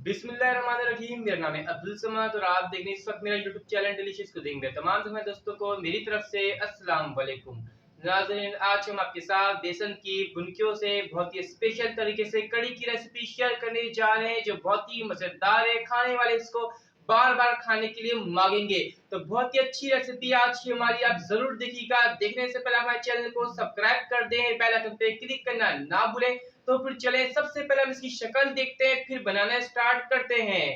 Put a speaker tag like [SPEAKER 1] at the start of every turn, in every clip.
[SPEAKER 1] बिस्मिल्लाहिर्रहमानिर्रहीम। मेरा नाम है अब्दुल समाद और आप देख रहे हैं इस वक्त मेरा यूट्यूब चैनल डिलीशियस कुकिंग में। तमाम दोस्तों को मेरी तरफ से अस्सलाम वालेकुम। नाज़रीन, आज हम आपके साथ बेसन की बुनकियों से बहुत ही स्पेशल तरीके से कड़ी की रेसिपी शेयर करने जा रहे हैं, जो बहुत ही मजेदार है। खाने वाले इसको बार बार खाने के लिए मांगेंगे। तो बहुत ही अच्छी रेसिपी आज की हमारी, आप जरूर देखिएगा। देखने से पहले हमारे चैनल को सब्सक्राइब कर दें, बेल आइकन पे क्लिक करना ना भूलें। तो फिर चले सबसे पहले हम इसकी शक्ल देखते हैं, फिर बनाना स्टार्ट करते हैं।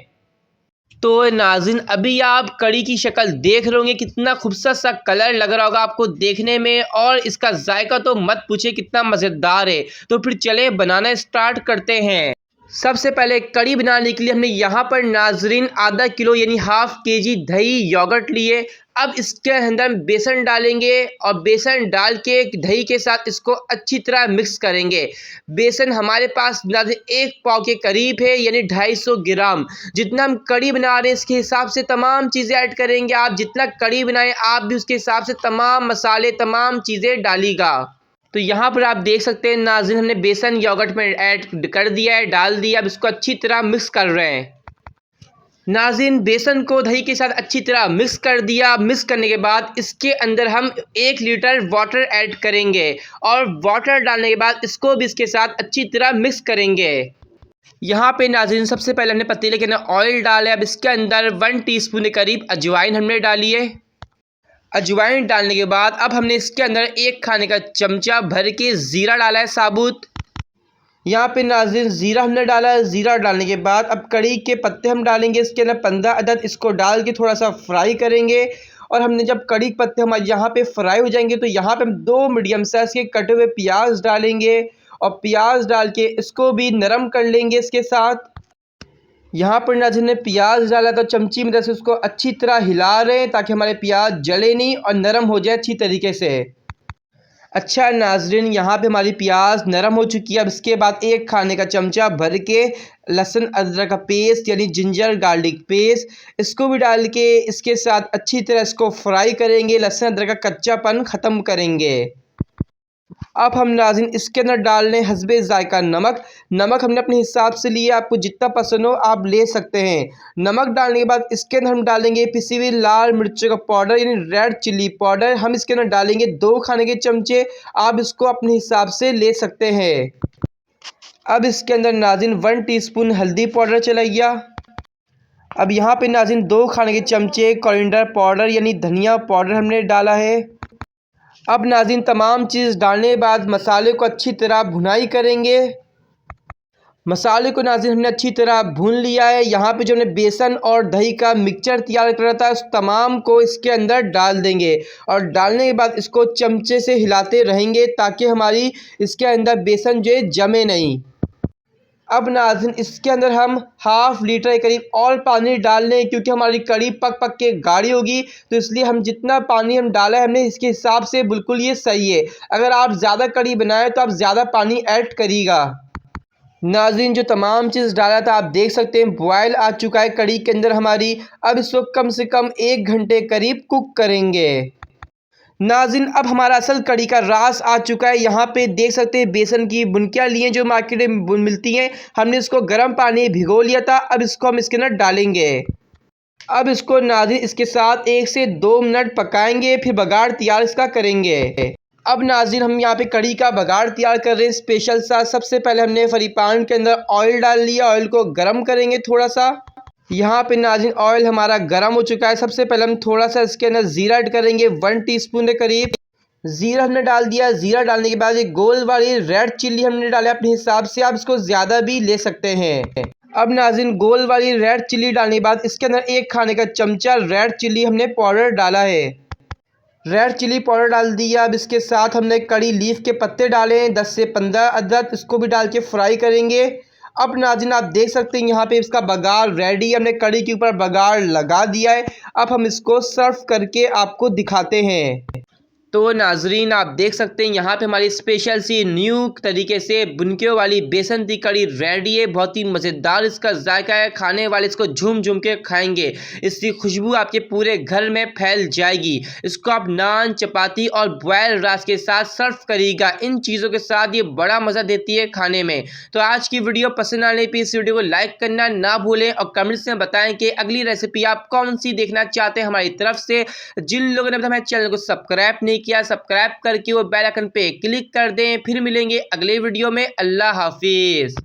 [SPEAKER 1] तो नाज़रीन, अभी आप कड़ी की शक्ल देख रहे होंगे, कितना खूबसूरत सा कलर लग रहा होगा आपको देखने में, और इसका जायका तो मत पूछे कितना मज़ेदार है। तो फिर चले बनाना स्टार्ट करते हैं। सबसे पहले कड़ी बनाने के लिए हमने यहाँ पर नाज़रीन आधा किलो यानी हाफ केजी दही योगर्ट लिए। अब इसके अंदर हम बेसन डालेंगे और बेसन डाल के दही के साथ इसको अच्छी तरह मिक्स करेंगे। बेसन हमारे पास नाज़रीन 1 पाव के करीब है, यानी 250 ग्राम। जितना हम कड़ी बना रहे हैं इसके हिसाब से तमाम चीज़ें ऐड करेंगे। आप जितना कड़ी बनाएं आप भी उसके हिसाब से तमाम मसाले तमाम चीज़ें डालिएगा। तो यहाँ पर आप देख सकते हैं नाज़रीन, हमने बेसन योगर्ट में ऐड कर दिया है, डाल दिया। अब इसको अच्छी तरह मिक्स कर रहे हैं। नाज़रीन, बेसन को दही के साथ अच्छी तरह मिक्स कर दिया। मिक्स करने के बाद इसके अंदर हम 1 लीटर वाटर ऐड करेंगे और वाटर डालने के बाद इसको भी इसके साथ अच्छी तरह मिक्स करेंगे। यहाँ पे नाज़रीन सबसे पहले हमने पतीले के अंदर ऑयल डाला है। अब इसके अंदर 1 टीस्पून के करीब अजवाइन हमने डाली है। अजवाइन डालने के बाद अब हमने इसके अंदर 1 खाने का चमचा भर के ज़ीरा डाला है साबुत। यहाँ पे नाज़रीन ज़ीरा हमने डाला है। ज़ीरा डालने के बाद अब कड़ी के पत्ते हम डालेंगे इसके अंदर 15 अदद। इसको डाल के थोड़ा सा फ्राई करेंगे। और हमने जब कड़ी के पत्ते हमारे यहाँ पे फ्राई हो जाएंगे तो यहाँ पे हम 2 मीडियम साइज़ के कटे हुए प्याज डालेंगे और प्याज डाल के इसको भी नरम कर लेंगे। इसके साथ यहाँ पर नाज़रीन ने प्याज डाला तो चमची में से उसको अच्छी तरह हिला रहे हैं ताकि हमारे प्याज जले नहीं और नरम हो जाए अच्छी तरीके से। अच्छा नाज़रीन, यहाँ पे हमारी प्याज नरम हो चुकी है। अब इसके बाद 1 खाने का चमचा भर के लहसुन अदरक का पेस्ट यानी जिंजर गार्लिक पेस्ट, इसको भी डाल के इसके साथ अच्छी तरह इसको फ्राई करेंगे। लहसुन अदरक का कच्चापन ख़त्म करेंगे। अब हम नाज़रीन इसके अंदर डाल लें हस्बे ज़ायका नमक। नमक हमने अपने हिसाब से लिया, आपको जितना पसंद हो आप ले सकते हैं। नमक डालने के बाद इसके अंदर हम डालेंगे पिसी हुई लाल मिर्चों का पाउडर यानी रेड चिली पाउडर। हम इसके अंदर डालेंगे 2 खाने के चमचे। आप इसको अपने हिसाब से ले सकते हैं। अब इसके अंदर नाज़रीन 1 टीस्पून हल्दी पाउडर चला गया। अब यहाँ पे नाज़रीन 2 खाने के चमचे कोरिएंडर पाउडर यानी धनिया पाउडर हमने डाला है। अब नाज़रीन तमाम चीज़ डालने के बाद मसाले को अच्छी तरह भुनाई करेंगे। मसाले को नाज़रीन हमने अच्छी तरह भून लिया है। यहाँ पे जो हमने बेसन और दही का मिक्सचर तैयार कर रहा था उस तमाम को इसके अंदर डाल देंगे और डालने के बाद इसको चमचे से हिलाते रहेंगे ताकि हमारी इसके अंदर बेसन जो है जमे नहीं। अब नाज़रीन इसके अंदर हम हाफ लीटर के करीब और पानी डाल लें, क्योंकि हमारी कड़ी पक पक के गाढ़ी होगी। तो इसलिए हम जितना पानी हम डाला है हमने इसके हिसाब से बिल्कुल ये सही है। अगर आप ज़्यादा कड़ी बनाएं तो आप ज़्यादा पानी ऐड करिएगा। नाज़रीन जो तमाम चीज़ डाला था आप देख सकते हैं बॉयल आ चुका है कड़ी के अंदर हमारी। अब इसको कम से कम 1 घंटे करीब कुक करेंगे। नाज़रीन अब हमारा असल कड़ी का रास आ चुका है। यहाँ पे देख सकते हैं बेसन की बुनकियाँ ली हैं जो मार्केट में मिलती हैं। हमने इसको गर्म पानी भिगो लिया था। अब इसको हम इसके अंदर डालेंगे। अब इसको नाज़रीन इसके साथ 1 से 2 मिनट पकाएंगे, फिर बघाड़ तैयार इसका करेंगे। अब नाज़रीन हम यहाँ पे कड़ी का बघाड़ तैयार कर रहे हैं स्पेशल सा। सबसे पहले हमने फ्राई पैन के अंदर ऑयल डाल लिया। ऑयल को गर्म करेंगे थोड़ा सा। यहाँ पे नाज़रीन ऑयल हमारा गर्म हो चुका है। सबसे पहले हम थोड़ा सा इसके अंदर ज़ीरा ऐड करेंगे 1 टीस्पून के करीब। ज़ीरा हमने डाल दिया। ज़ीरा डालने के बाद एक गोल वाली रेड चिल्ली हमने डाला अपने हिसाब से, आप इसको ज़्यादा भी ले सकते हैं। अब नाज़रीन गोल वाली रेड चिल्ली डालने के बाद इसके अंदर 1 खाने का चमचा रेड चिल्ली हमने पाउडर डाला है। रेड चिली पाउडर डाल दिया। अब इसके साथ हमने कड़ी लीफ के पत्ते डाले हैं 10 से 15 अदद, इसको भी डाल के फ्राई करेंगे। अब नाज़रीन आप देख सकते हैं यहाँ पे इसका बघाड़ रेडी, हमने कड़ी के ऊपर बघाड़ लगा दिया है। अब हम इसको सर्व करके आपको दिखाते हैं। तो नाजरीन आप देख सकते हैं यहाँ पे हमारी स्पेशल सी न्यू तरीके से बुनकियों वाली बेसन की कड़ी रेडी है। बहुत ही मज़ेदार इसका जायका है, खाने वाले इसको झूम झूम के खाएंगे। इसकी खुशबू आपके पूरे घर में फैल जाएगी। इसको आप नान, चपाती और बॉयल राइस के साथ सर्व करिएगा। इन चीज़ों के साथ ये बड़ा मज़ा देती है खाने में। तो आज की वीडियो पसंद आने पर इस वीडियो को लाइक करना ना भूलें और कमेंट्स में बताएं कि अगली रेसिपी आप कौन सी देखना चाहते हैं हमारी तरफ से। जिन लोगों ने हमारे चैनल को सब्सक्राइब नहीं किया, सब्सक्राइब करके वो बेल आइकन पे क्लिक कर दें। फिर मिलेंगे अगले वीडियो में। अल्लाह हाफिज।